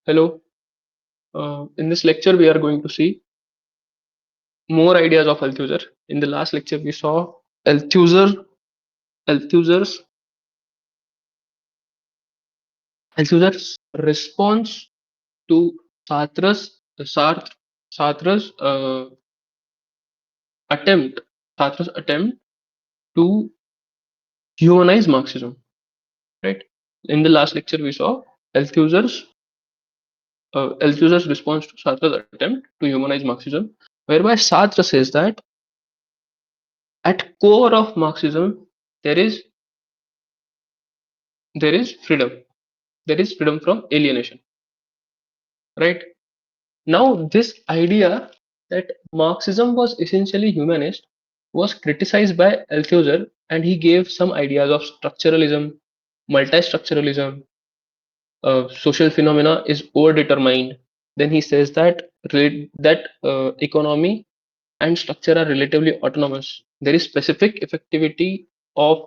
Hello. In this lecture, we are going to see more ideas of Althusser. In the last lecture, we saw Althusser, Althusser's, Althusser's response to Sartre's attempt, Sartre's attempt to humanize Marxism. Right. In the last lecture, we saw Althusser's Althusser's response to Sartre's attempt to humanize Marxism, whereby Sartre says that at core of Marxism there is there is freedom. There is freedom from alienation. Right. Now, this idea that Marxism was essentially humanist was criticized by Althusser, and he gave some ideas of structuralism, multi-structuralism, social phenomena is overdetermined. Then he says that economy and structure are relatively autonomous. There is specific effectivity of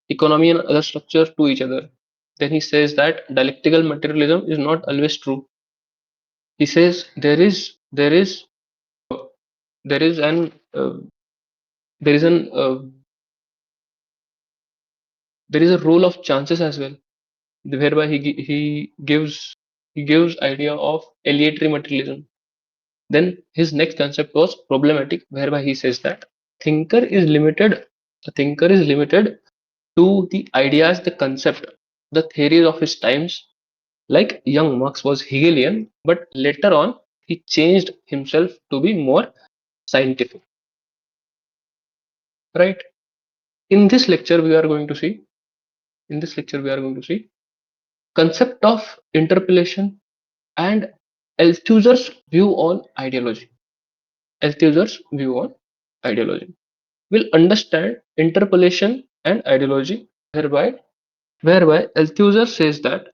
economy and other structures to each other. Then he says that dialectical materialism is not always true. He says there is an there is an there is a role of chances as well, whereby he gives idea of aleatory materialism. Then his next concept was problematic, whereby he says that thinker is limited a thinker is limited to the ideas, the concept, the theories of his times. Like young Marx was Hegelian, but later on he changed himself to be more scientific. Right. In this lecture, we are going to see in this lecture we are going to see concept of interpellation and Althusser's view on ideology. Althusser's view on ideology. We'll understand interpellation and ideology, whereby Althusser says that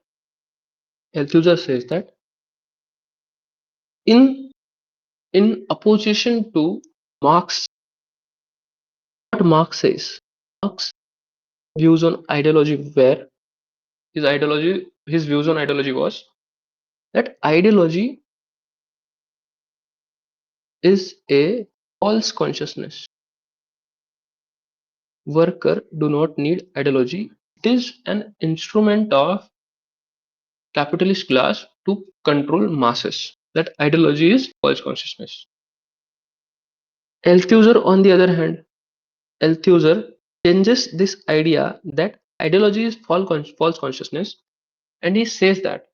in in opposition to Marx, what Marx says, Marx views on ideology were his views on ideology was that ideology is a false consciousness. Worker do not need ideology. It is an instrument of capitalist class to control masses. That ideology is false consciousness. Althusser, on the other hand, Althusser changes this idea that ideology is false consciousness, and he says that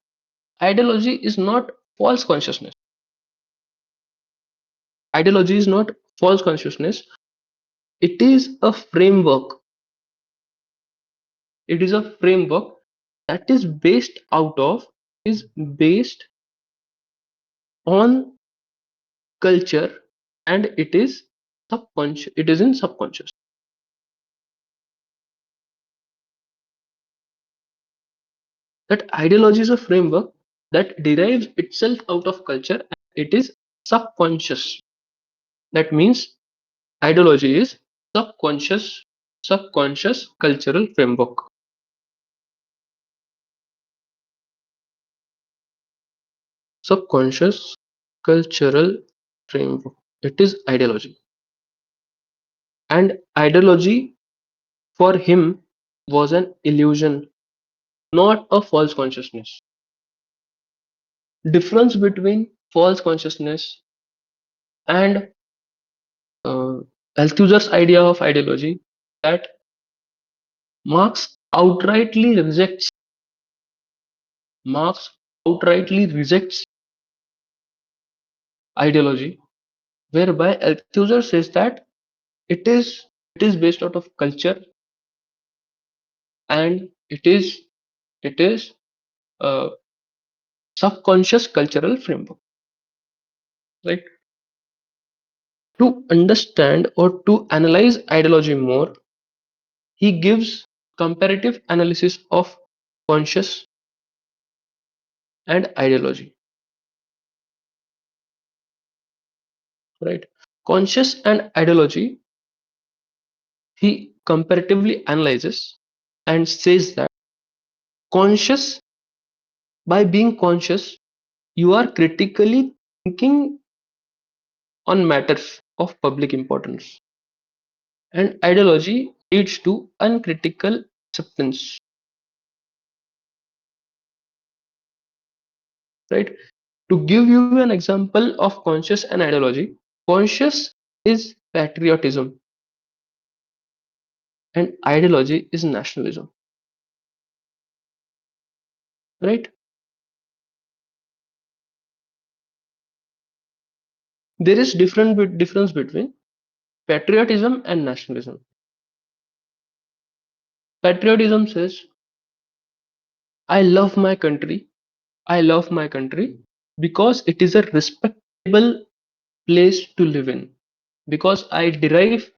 ideology is not false consciousness. Ideology is not false consciousness. It is a framework. It is a framework that is based on culture, and it is in subconscious. That ideology is a framework that derives itself out of culture, and it is subconscious. That means ideology is subconscious cultural framework. Subconscious cultural framework. It is ideology. And ideology for him was an illusion, not a false consciousness. Difference between false consciousness and uh, Althusser's idea of ideology, that Marx outrightly rejects Marx outrightly rejects ideology, whereby Althusser says that it is it is based out of culture, and it is a subconscious cultural framework. Right. To understand or to analyze ideology more, he gives comparative analysis of conscious and ideology. Right. Conscious and ideology, he comparatively analyzes and says that conscious by being conscious, You are critically thinking on matters of public importance. And ideology leads to uncritical acceptance, right? To give you an example of conscious and ideology, conscious is patriotism and ideology is nationalism, right? There is difference between patriotism and nationalism. Patriotism says, I love my country, I love my country because it is a respectable place to live in, because I derive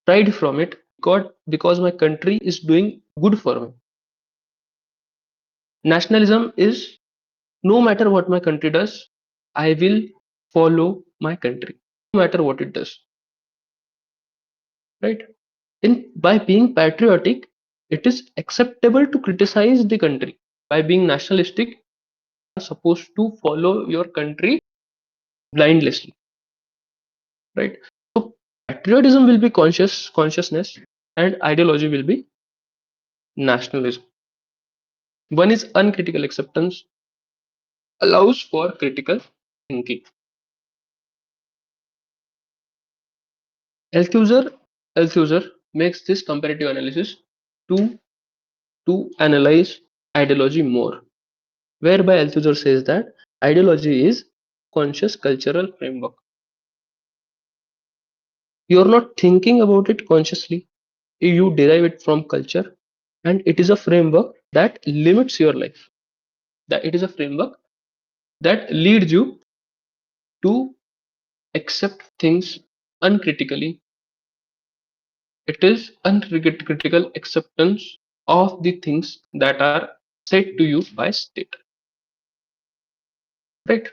pride from it, because my country is doing good for me. Nationalism is, no matter what my country does, I will follow my country, no matter what it does, right? By being patriotic, it is acceptable to criticize the country. By being nationalistic, you are supposed to follow your country blindlessly, right? So patriotism will be consciousness, and ideology will be nationalism. One is uncritical acceptance, allows for critical thinking. Althusser, Althusser makes this comparative analysis to, to analyze ideology more, whereby Althusser says that ideology is conscious cultural framework. You are not thinking about it consciously, you derive it from culture, and it is a framework that limits your life. That it is a framework that leads you to accept things uncritically. It is uncritical acceptance of the things that are said to you by state. Right?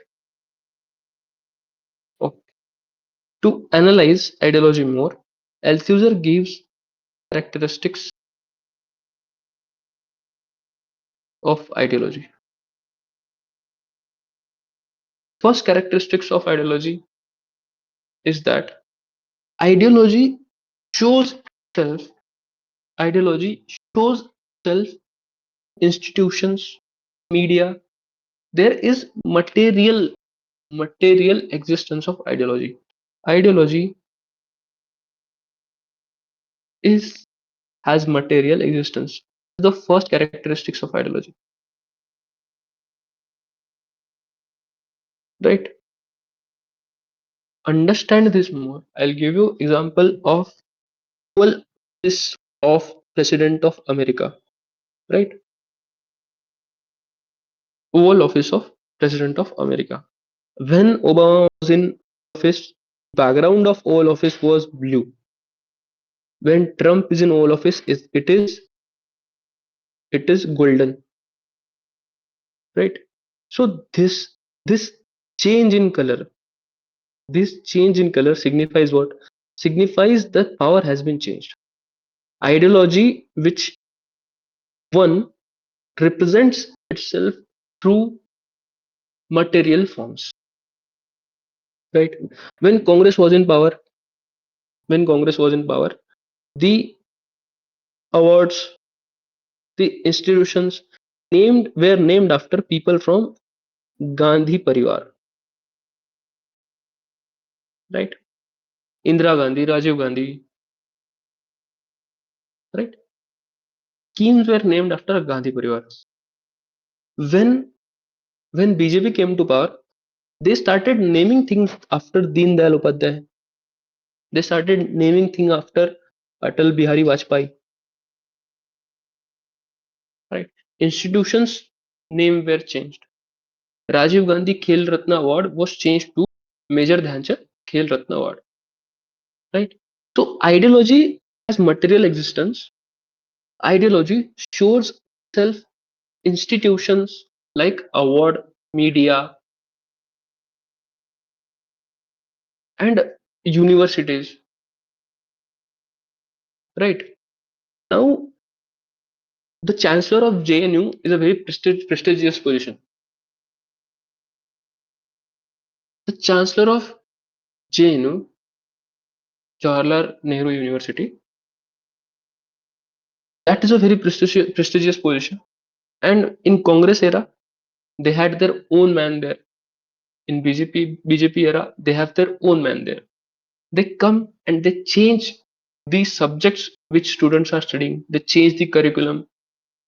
Okay. To analyze ideology more, Althusser gives characteristics of ideology. First characteristics of ideology is that ideology shows self. Ideology shows self, institutions, media. There is material existence of ideology. Ideology is has material existence. The first characteristics of ideology, right? Understand this more. I'll give you example of Oval Office of President of America, right? Oval Office of President of America. When Obama was in office, background of Oval Office was blue. When Trump is in Oval Office, it is golden, right? So this change in color, this change in color signifies what? Signifies that power has been changed. Ideology, which one represents itself through material forms, right? When Congress was in power, when Congress was in power, the awards, the institutions were named after people from Gandhi Parivar, right? Indira Gandhi, Rajiv Gandhi, right? Schemes were named after Gandhi Parivar. When BJP came to power, they started naming things after Deen Dayal Upadhyay. They started naming things after Atal Bihari Vajpayee, right? Institutions name were changed. Rajiv Gandhi Khel Ratna Award was changed to Major Dhyanchand Khel Ratna Award, right? So ideology has material existence. Ideology shows self institutions like award, media, and universities, right? Now, the chancellor of JNU is a very prestigious position. The chancellor of JNU, Jawaharlal Nehru University, that is a very prestigious position. And in Congress era, they had their own man there. In BJP era, they have their own man there. They come and they change the subjects which students are studying. They change the curriculum.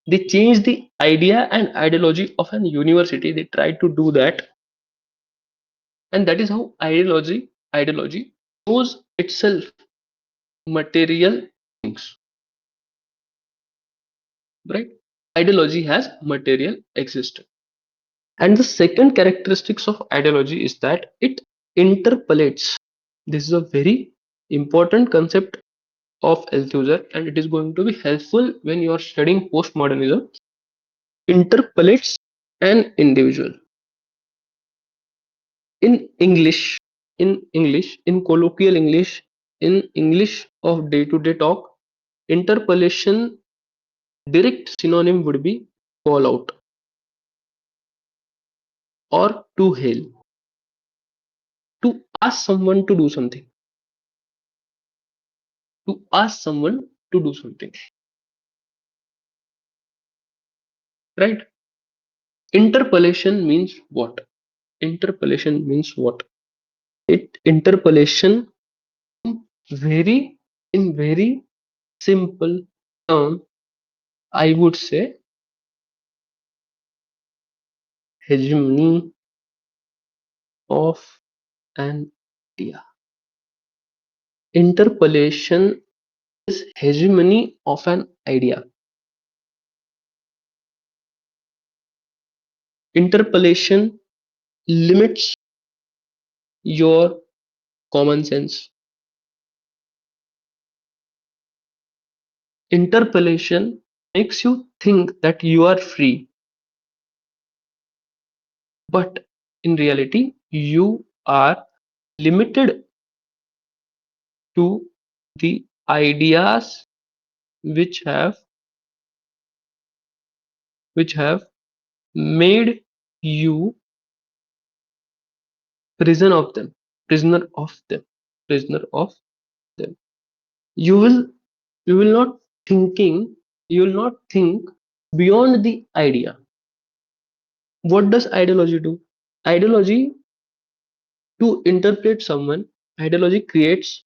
They change the idea and ideology of an university. They try to do that, and that is how ideology shows itself material things, right? Ideology has material existence. And the second characteristics of ideology is that it interpolates. This is a very important concept of Althusser, and it is going to be helpful when you are studying postmodernism. Interpolates an individual. In English, in colloquial English, in English of day-to-day talk, interpolation direct synonym would be call out or to hail. To ask someone to do something. To ask someone to do something. Right? Interpolation means what? Interpolation means what? Interpolation very in very simple term, I would say hegemony of an idea. Interpolation is hegemony of an idea. Interpolation limits your common sense. Interpolation makes you think that you are free, but in reality, you are limited to the ideas which have made you prisoner of them, prisoner of them, prisoner of them. You will you will not thinking you will not think beyond the idea. What does ideology do? Ideology to interpret someone, ideology creates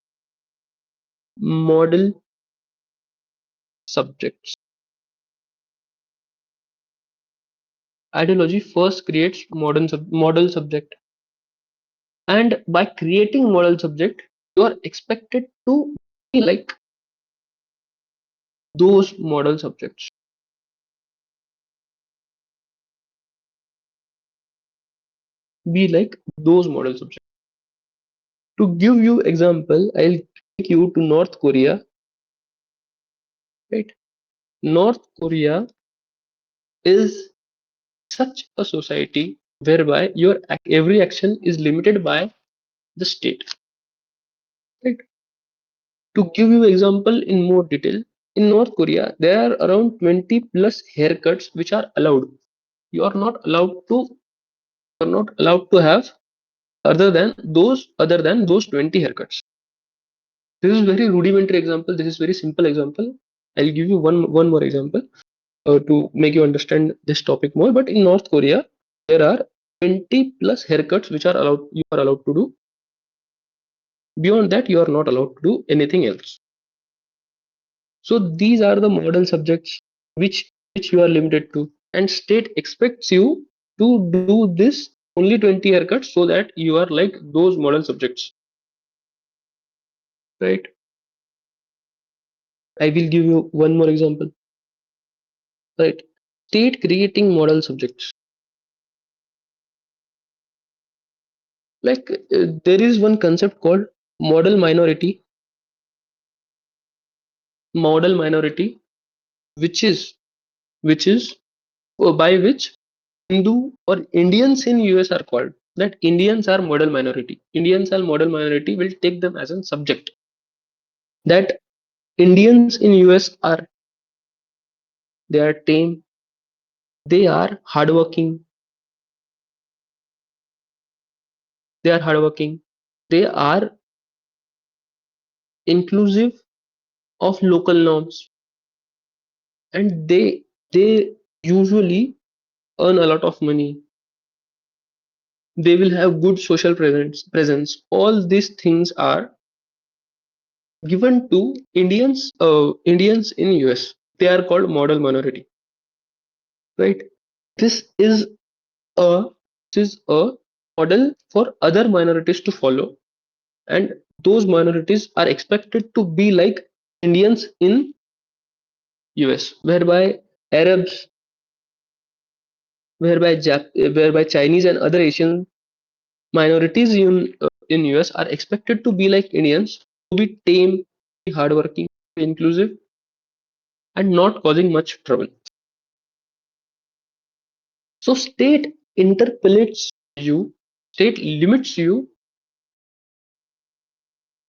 model subjects. Ideology first creates model subject, and by creating model subject, you are expected to be like those model subjects. Be like those model subjects. To give you example, I'll take you to North Korea. Right? North Korea is such a society whereby your every action is limited by the state. Right? To give you example in more detail, in North Korea, there are around 20 plus haircuts which are allowed. You are not allowed to you are not allowed to have other than those 20 haircuts. This is very rudimentary example. This is very simple example. I'll give you one more example to make you understand this topic more. But in North Korea, there are 20 plus haircuts which are allowed. You are allowed to do. Beyond that, you are not allowed to do anything else. So these are the model subjects which you are limited to, and state expects you to do this only 20 haircuts so that you are like those model subjects, right? I will give you one more example, right? State creating model subjects. Like there is one concept called model minority, model minority, which is by which Hindu or Indians in US are called. That Indians are model minority. Indians are model minority will take them as a subject. That Indians in US are they are tame, they are hardworking, they are hardworking, they are inclusive of local norms, and they usually earn a lot of money. They will have good social presence. All these things are given to Indians in US. They are called model minority, right? This is a this is a model for other minorities to follow, and those minorities are expected to be like Indians in US, whereby Arabs, whereby Chinese and other Asian minorities in US are expected to be like Indians, to be tame, be hardworking, be inclusive, and not causing much trouble. So state interpolates you, state limits you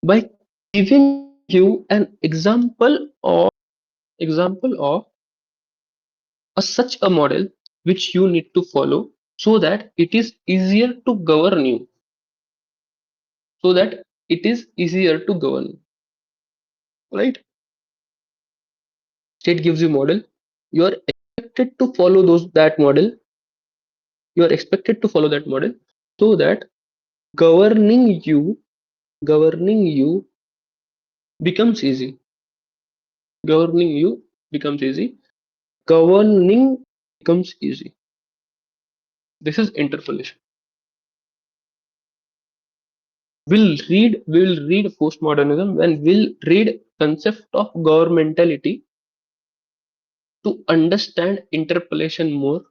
by giving you an example of such a model which you need to follow so that it is easier to govern you, so that it is easier to govern, right? State gives you model, you are expected to follow that model so that governing you governing you becomes easy. Governing you becomes easy governing becomes easy. This is interpolation. We'll read postmodernism and we'll read concept of governmentality to understand interpolation more.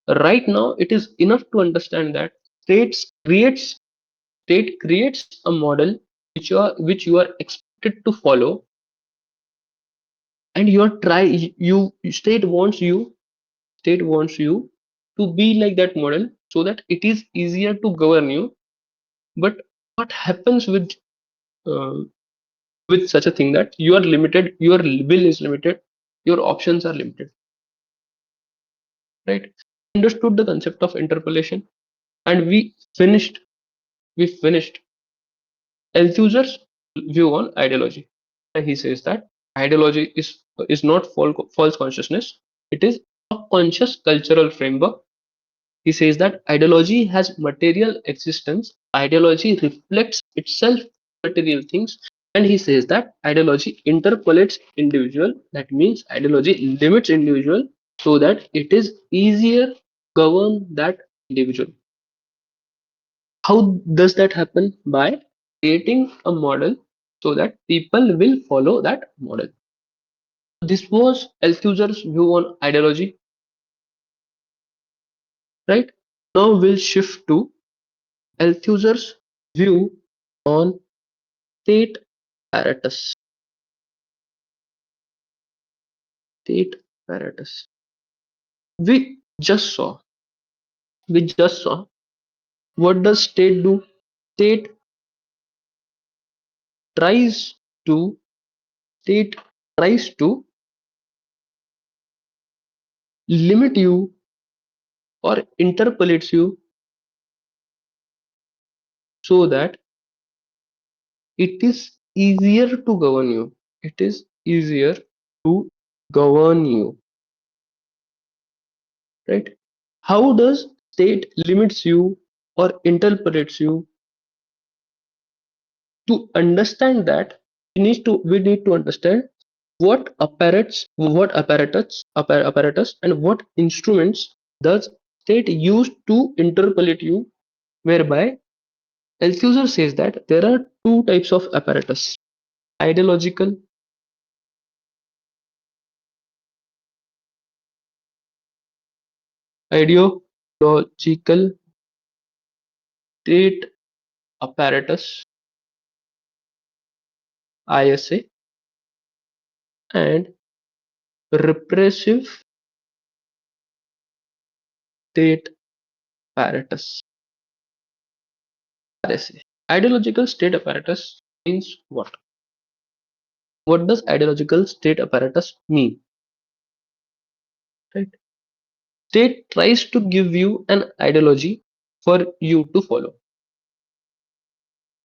Right now it is enough to understand that state creates a model which you are expected to follow, and you are try you state wants you to be like that model so that it is easier to govern you. But what happens uh, with such a thing, that you are limited, your will is limited, your options are limited, right? Understood the concept of interpolation, and we finished Althusser's view on ideology. And he says that ideology is not false consciousness, it is a conscious cultural framework. He says that ideology has material existence, ideology reflects itself in material things, and he says that ideology interpolates individual, that means ideology limits individual so that it is easier to govern that individual. How does that happen? By creating a model so that people will follow that model. This was Althusser's view on ideology, right? Now we'll shift to Althusser's view on state apparatus. State apparatus. We just saw. We just saw. What does state do? State tries to. State tries to limit you or interpolates you so that it is easier to govern you. It is easier to govern you, right? How does state limits you or interpolates you? To understand that, we need to understand what apparatus and what instruments does state use to interpolate you, whereby Althusser says that there are two types of apparatus: ideological, ideological state apparatus, ISA, and repressive state apparatus, RSA. Ideological state apparatus means what? What does ideological state apparatus mean? Right? State tries to give you an ideology for you to follow.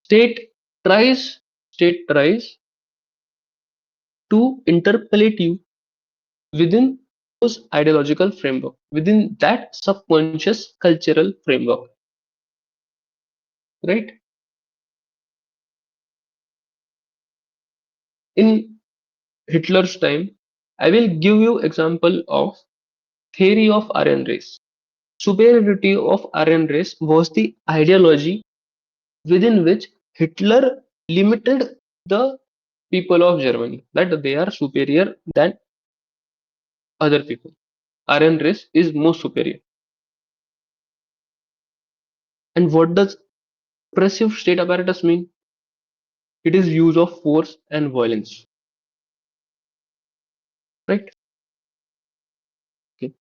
State tries State tries to interpellate you within those ideological framework, within that subconscious cultural framework, right? In Hitler's time, I will give you example of theory of Aryan race. Superiority of Aryan race was the ideology within which Hitler limited the people of Germany, that they are superior than other people. Aryan race is more superior. And what does oppressive state apparatus mean? It is use of force and violence, right? Okay.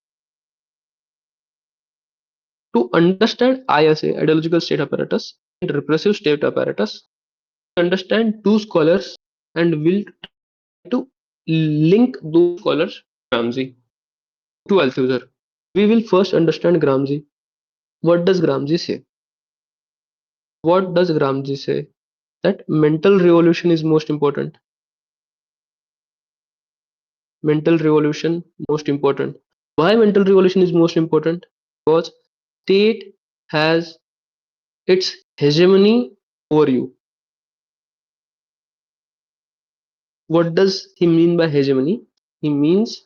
To understand ISA, ideological state apparatus, and repressive state apparatus, understand two scholars and will to link those scholars to Gramsci, to Althusser. We will first understand Gramsci. What does Gramsci say? What does Gramsci say? That mental revolution is most important. Mental revolution most important. Why mental revolution is most important? Because state has its hegemony over you. What does he mean by hegemony? He means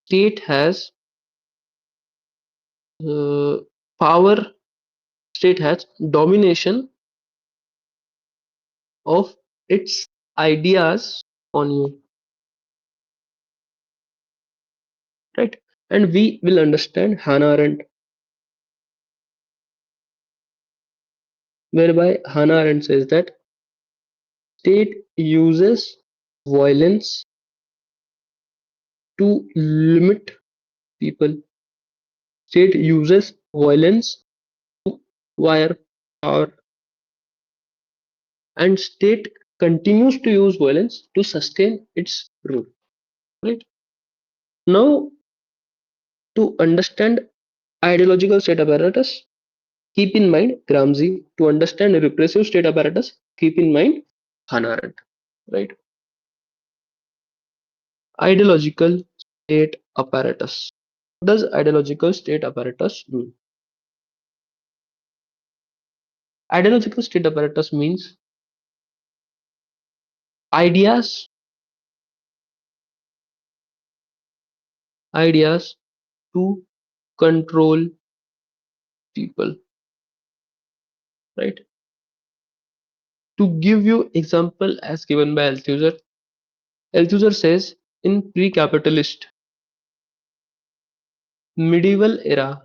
state has uh, power, state has domination of its ideas on you, right? And we will understand Hannah Arendt, whereby Hannah Arendt says that state uses violence to limit people. State uses violence to acquire power, and state continues to use violence to sustain its rule. Right now, to understand ideological state apparatus, keep in mind Gramsci. To understand repressive state apparatus, keep in mind Hannah Arendt. Right? Ideological state apparatus. What does ideological state apparatus mean? Ideological state apparatus means ideas, ideas to control people. Right? To give you example as given by Althusser, Althusser says in pre-capitalist medieval era,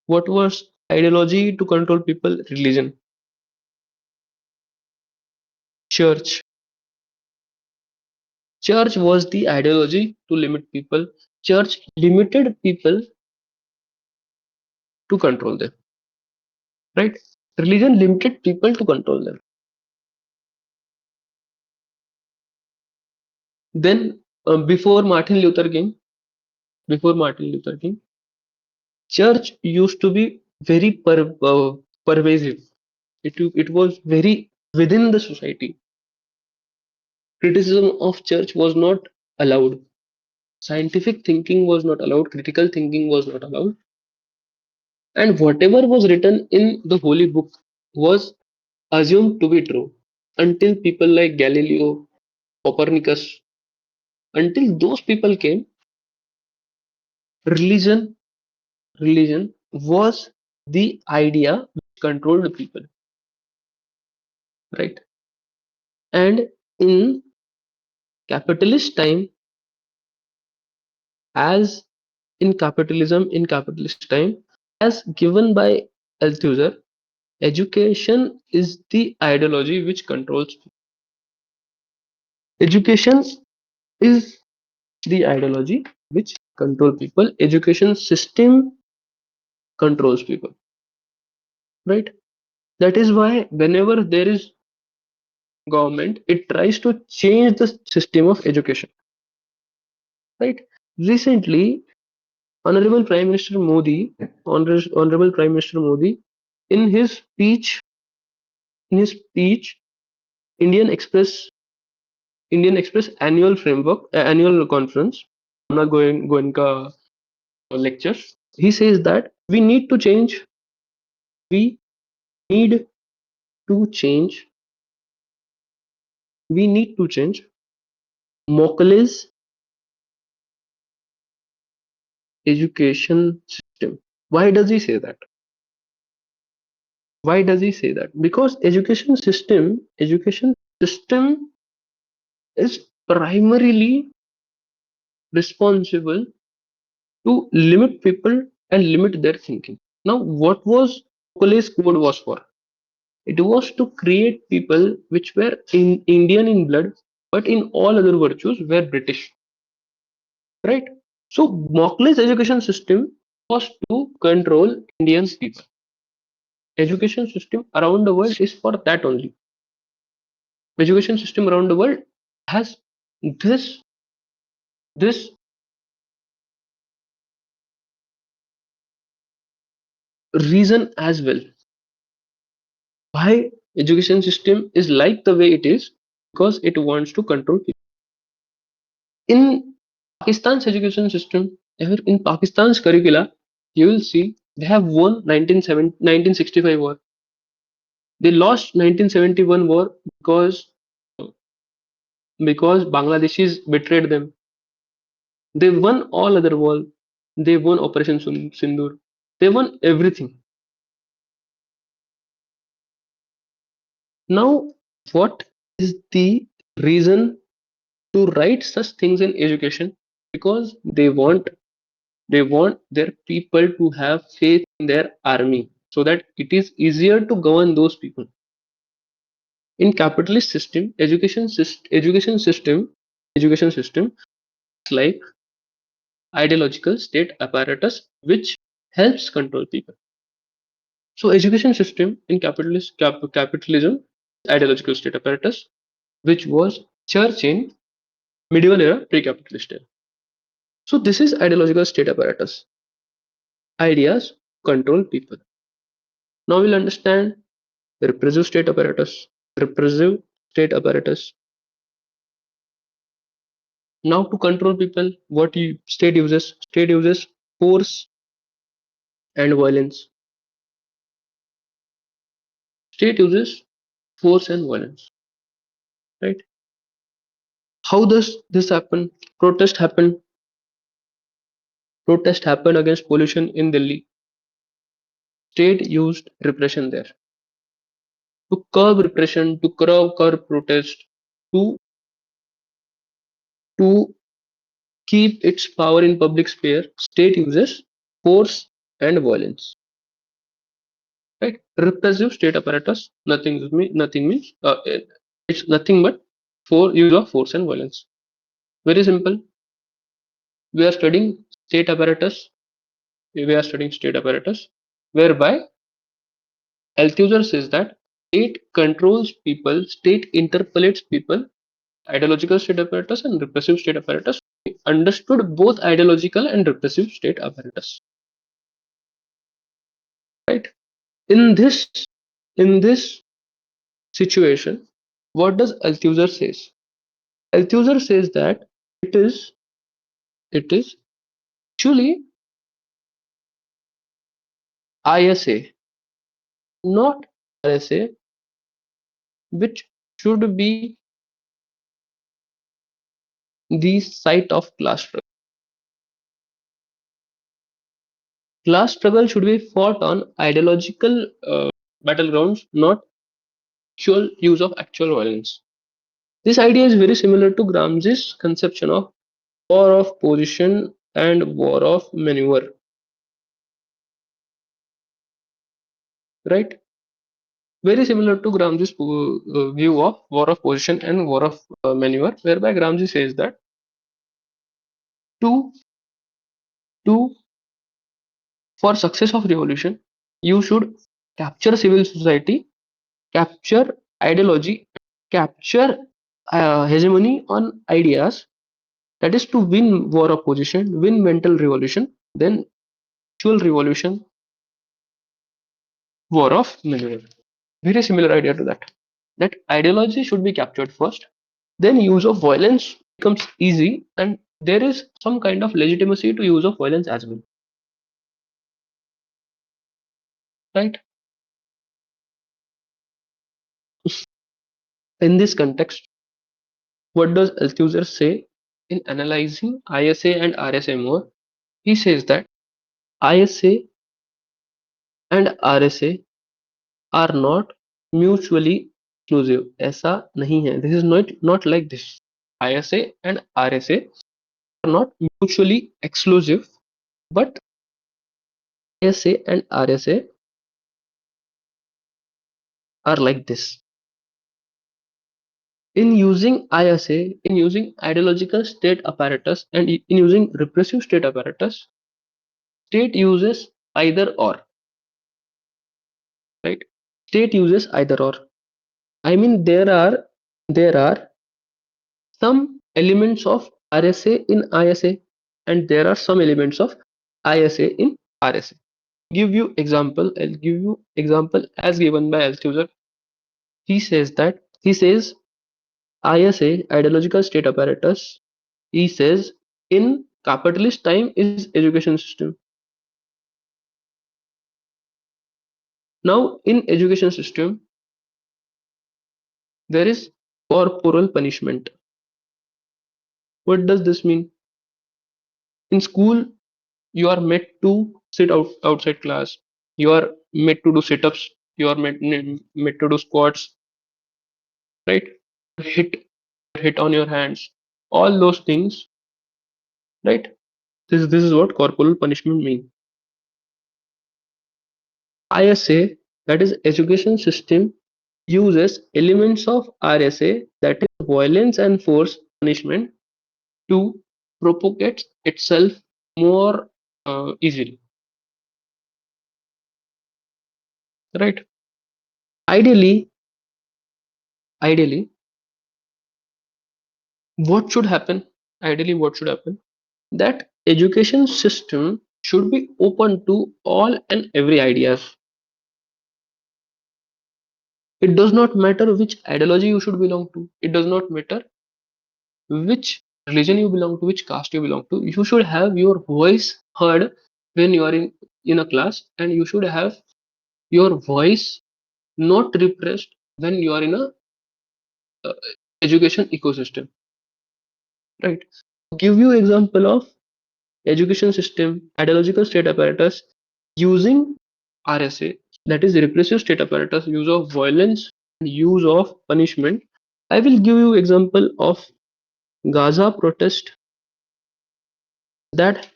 what was ideology to control people? Religion, church. Church was the ideology to limit people. Church limited people to control them. Right? Religion limited people to control them. Then before Martin Luther King, church used to be very pervasive. It was very within the society. Criticism of church was not allowed. Scientific thinking was not allowed. Critical thinking was not allowed. And whatever was written in the holy book was assumed to be true until people like Galileo, Copernicus, until those people came, religion religion was the idea which controlled the people, right? And in capitalist time, as in capitalist time, as given by Althusser, education is the ideology which controls. Education is the ideology which control people. Education system controls people, right? That is why whenever there is government, it tries to change the system of education, right? Recently, Honorable Prime Minister Modi, Honorable Prime Minister Modi, in his speech, in his speech, Indian Express, Indian Express annual framework, annual conference. I'm not going ka lectures. He says that we need to change. We need to change. We need to change Mokule's education system. Why does he say that? Why does he say that? Because education system is primarily responsible to limit people and limit their thinking. Now, what was Police Code was for? It was to create people which were in Indian in blood, but in all other virtues were British, right? So Mockley's education system was to control Indian people. Education system around the world is for that only. Education system around the world has this reason as well. Why education system is like the way it is? Because it wants to control people. In Pakistan's education system, in Pakistan's curricula, you will see they have won 1965 war. They lost 1971 war because Bangladeshis betrayed them. They won all other war. They won Operation Sindoor. They won everything. Now, what is the reason to write such things in education? Because they want their people to have faith in their army so that it is easier to govern those people. In capitalist system, education system is like ideological state apparatus which helps control people. So education system in capitalism, ideological state apparatus, which was church in medieval era, pre-capitalist era. So this is ideological state apparatus. Ideas control people. Now we'll understand repressive state apparatus. Repressive state apparatus. Now to control people, state uses? State uses force and violence. State uses force and violence. Right? How does this happen? Protest happen. Protest happened against pollution in Delhi. State used repression there to curb repression, to curb protest, to to keep its power in public sphere. State uses force and violence. Right? Repressive state apparatus. Nothing means it's nothing but for use of force and violence. Very simple. We are studying state apparatus. We are studying state apparatus, whereby Althusser says that state controls people, state interpellates people, ideological state apparatus and repressive state apparatus. We understood both ideological and repressive state apparatus. Right? In this in this situation, what does Althusser says? Althusser says that it is actually ISA, not RSA, which should be the site of class struggle. Class struggle should be fought on ideological battlegrounds, not actual use of actual violence. This idea is very similar to Gramsci's conception of war of position and war of maneuver, right? Very similar to Gramsci's view of war of position and war of maneuver, whereby Gramsci says that to to for success of revolution, you should capture civil society, capture ideology, capture hegemony on ideas. That is to win war of position, win mental revolution. then actual revolution, war of millennium. Very similar idea to that. That ideology should be captured first, then use of violence becomes easy, and there is some kind of legitimacy to use of violence as well, right? In this context, what does Althusser say in analyzing ISA and RSA more? He says that ISA and RSA are not mutually exclusive. ऐसा नहीं है. This is not like this. ISA and RSA are not mutually exclusive, but ISA and RSA are like this. In using ISA, in using ideological state apparatus and in using repressive state apparatus, state uses either or, right? State uses either or. I mean, there are some elements of RSA in ISA, and there are some elements of ISA in RSA. I'll give you example as given by Althusser. He says ISA, ideological state apparatus, he says in capitalist time is education system. Now in education system there is corporal punishment. What does this mean? In school you are made to sit outside class. You are made to do sit-ups. You are made to do squats, right? Hit on your hands. All those things, right? This is what corporal punishment means. ISA, that is education system, uses elements of RSA, that is violence and force punishment, to propagate itself more easily, right? Ideally, ideally, what should happen? Ideally, what should happen? That education system should be open to all and every ideas. It does not matter which ideology you should belong to. It does not matter which religion you belong to, which caste you belong to. You should have your voice heard when you are in a class, and you should have your voice not repressed when you are in a uh, education ecosystem, right? Give you example of education system, ideological state apparatus using RSA, that is repressive state apparatus, use of violence and use of punishment. I will give you example of Gaza protest that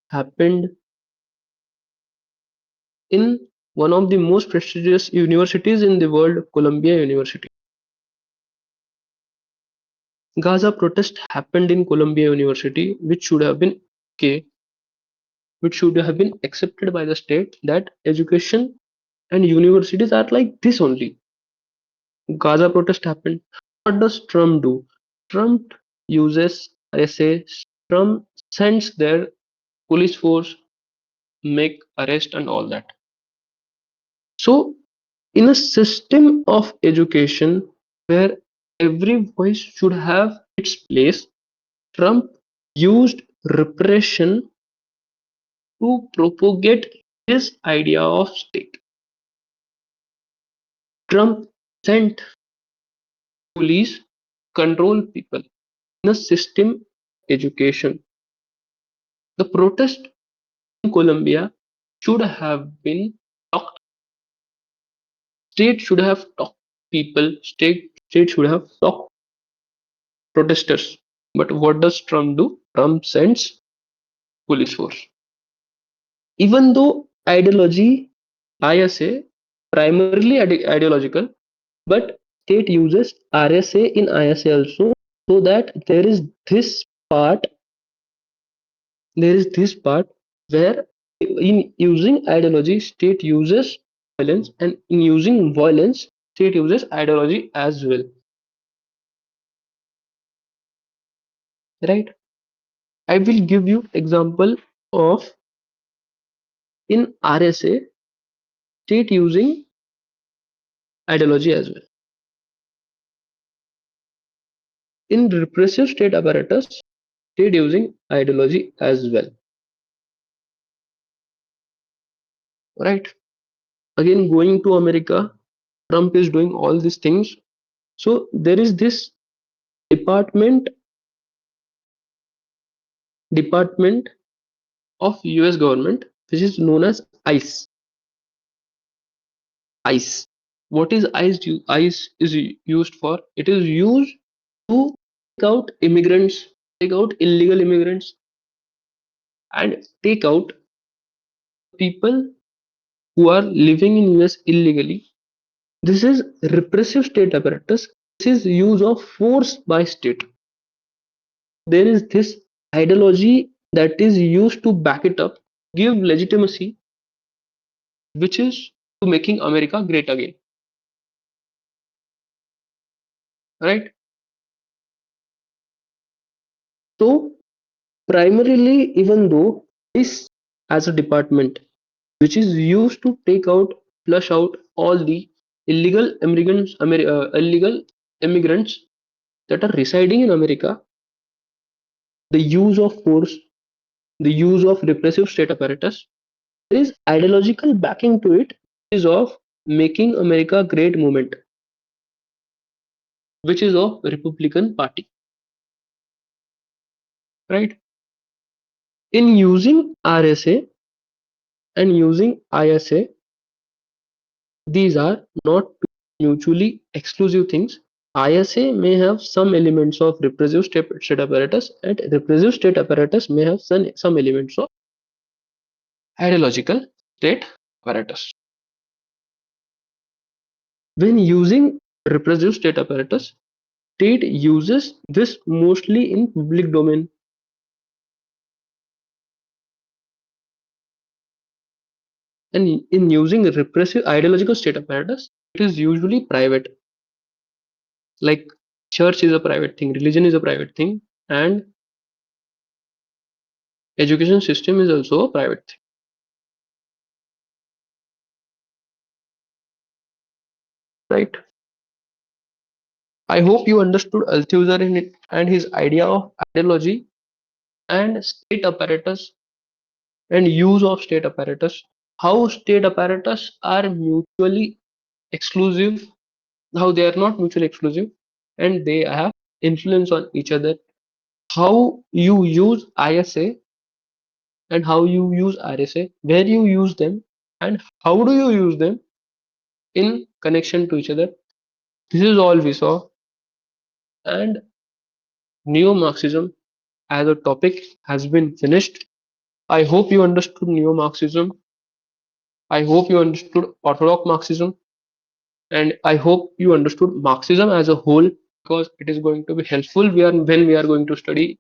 happened in one of the most prestigious universities in the world, Columbia University. Gaza protest happened in Columbia University, which should have been okay, which should have been accepted by the state, that education and universities are like this only. Gaza protest happened. What does Trump do? Trump uses RSA. Trump sends their police force, make arrest and all that. So, in a system of education where every voice should have its place, Trump used repression to propagate his idea of state. Trump sent police control people in a system education. The protest in Colombia should have been talked. State should have talked people. State should have talked protesters. But what does Trump do? Trump sends police force. Even though ideology, ISA, primarily ideological, but state uses RSA in ISA also, so that this part there is this part where in using ideology state uses violence, and in using violence state uses ideology as well, right? I will give you example of in RSA, state using ideology as well. In repressive state apparatus, state using ideology as well. Right? Again, going to America, Trump is doing all these things. So there is this department of US government which is known as ICE. ICE. What is ICE? ICE is used for? It is used to take out immigrants, take out illegal immigrants, and take out people who are living in US illegally. This is repressive state apparatus. This is use of force by state. There is this ideology that is used to back it up, give legitimacy, which is to making America great again. Right? So primarily, even though this as a department which is used to take out, flush out all the illegal immigrants that are residing in America, the use of force, the use of repressive state apparatus, there is ideological backing to it, is of making America great movement, which is of Republican Party, right? In using RSA and using ISA, these are not mutually exclusive things. ISA may have some elements of repressive state apparatus, and repressive state apparatus may have some elements of ideological state apparatus. When using repressive state apparatus, state uses this mostly in public domain. And in using repressive ideological state apparatus, it is usually private. Like church is a private thing, religion is a private thing, and education system is also a private thing. Right? I hope you understood Althusser and his idea of ideology and state apparatus and use of state apparatus. How state apparatus are mutually exclusive, how they are not mutually exclusive, and they have influence on each other. How you use ISA and how you use RSA, where you use them, and how do you use them in connection to each other. This is all we saw. And neo-Marxism as a topic has been finished. I hope you understood neo-Marxism. I hope you understood orthodox Marxism. And I hope you understood Marxism as a whole, because it is going to be helpful when we are going to study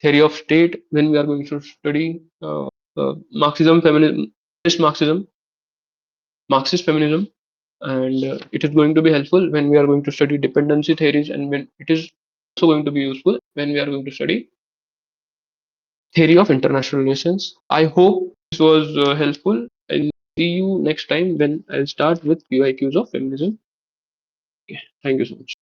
theory of state, when we are going to study Marxism, feminism, Marxism, Marxist feminism, and it is going to be helpful when we are going to study dependency theories, and when it is also going to be useful when we are going to study theory of international relations. I hope this was helpful. I'll see you next time when I'll start with QIQs of feminism. Okay, thank you so much.